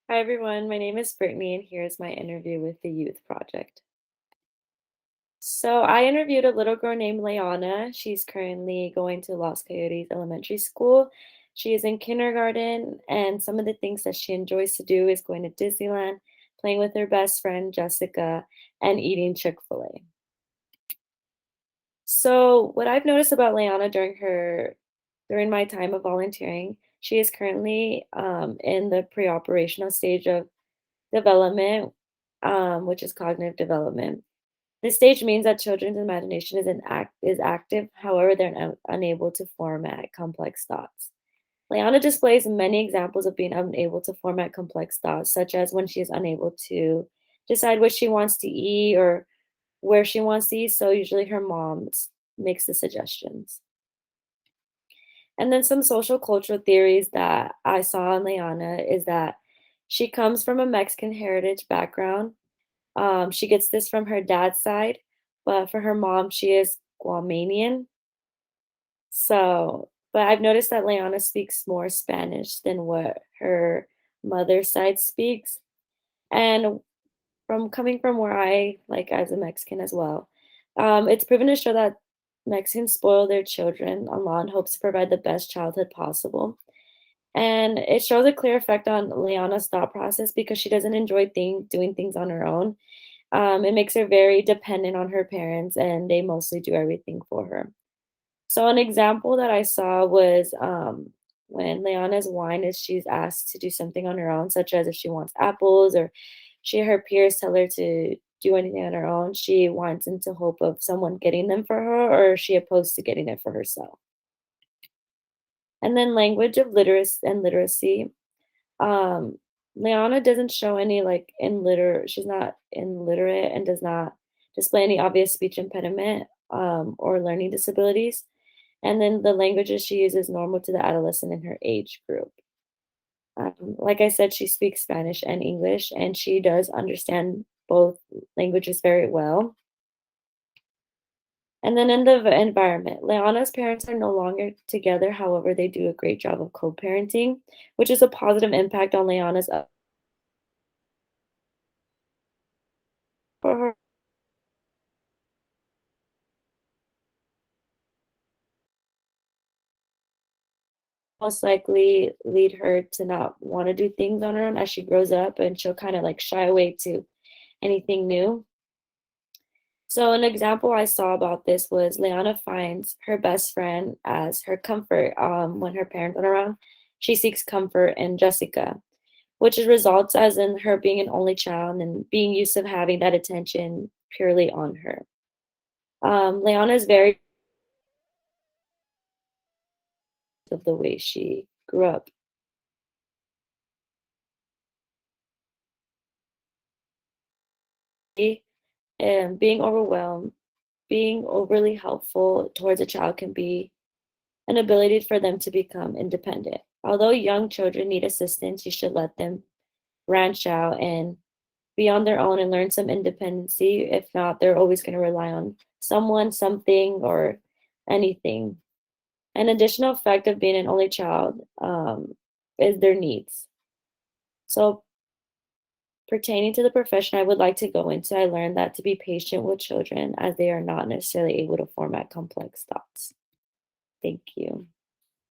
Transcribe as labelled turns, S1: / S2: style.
S1: Hi everyone, my name is Brittany, and here's my interview with the Youth Project. So, I interviewed a little girl named Leanna. She's currently going to Los Coyotes Elementary School. She is in kindergarten, and some of the things that she enjoys to do is going to Disneyland, playing with her best friend Jessica, and eating Chick-fil-A. So, what I've noticed about Leanna during my time of volunteering, she is currently in the pre-operational stage of development, which is cognitive development. This stage means that children's imagination is active, however, they're unable to format complex thoughts. Leanna displays many examples of being unable to format complex thoughts, such as when she is unable to decide what she wants to eat or where she wants to eat, so usually her mom makes the suggestions. And then some social cultural theories that I saw in Leanna is that she comes from a Mexican heritage background. She gets this from her dad's side, but for her mom, she is Guamanian. But I've noticed that Leanna speaks more Spanish than what her mother's side speaks. And from coming from where I like as a Mexican as well, it's proven to show that Mexicans spoil their children a lot in hopes to provide the best childhood possible. And it shows a clear effect on Leanna's thought process because she doesn't enjoy doing things on her own. It makes her very dependent on her parents, and they mostly do everything for her. So an example that I saw was when Leanna's whine is she's asked to do something on her own, such as if she wants apples or her peers tell her to do anything on her own, she whines into hope of someone getting them for her, or is she opposed to getting it for herself. And then language of literacy. Um, Leanna doesn't show any she's not illiterate and does not display any obvious speech impediment or learning disabilities. And then the languages she uses normal to the adolescent in her age group. Like I said, she speaks Spanish and English, and she does understand both languages very well. And then in the environment, Leanna's parents are no longer together. However, they do a great job of co-parenting, which is a positive impact on Leanna's for her most likely lead her to not want to do things on her own as she grows up, and she'll kind of like shy away to anything new. So an example I saw about this was Leanna finds her best friend as her comfort. When her parents aren't around, she seeks comfort in Jessica, which results as in her being an only child and being used to having that attention purely on her. Leanna is very of the way she grew up. And being overly helpful towards a child can be an ability for them to become independent. Although young children need assistance, you should let them branch out and be on their own and learn some independency. If not, they're always going to rely on someone, something, or anything. An additional effect of being an only child is their needs. So, pertaining to the profession I would like to go into, I learned that to be patient with children as they are not necessarily able to format complex thoughts. Thank you.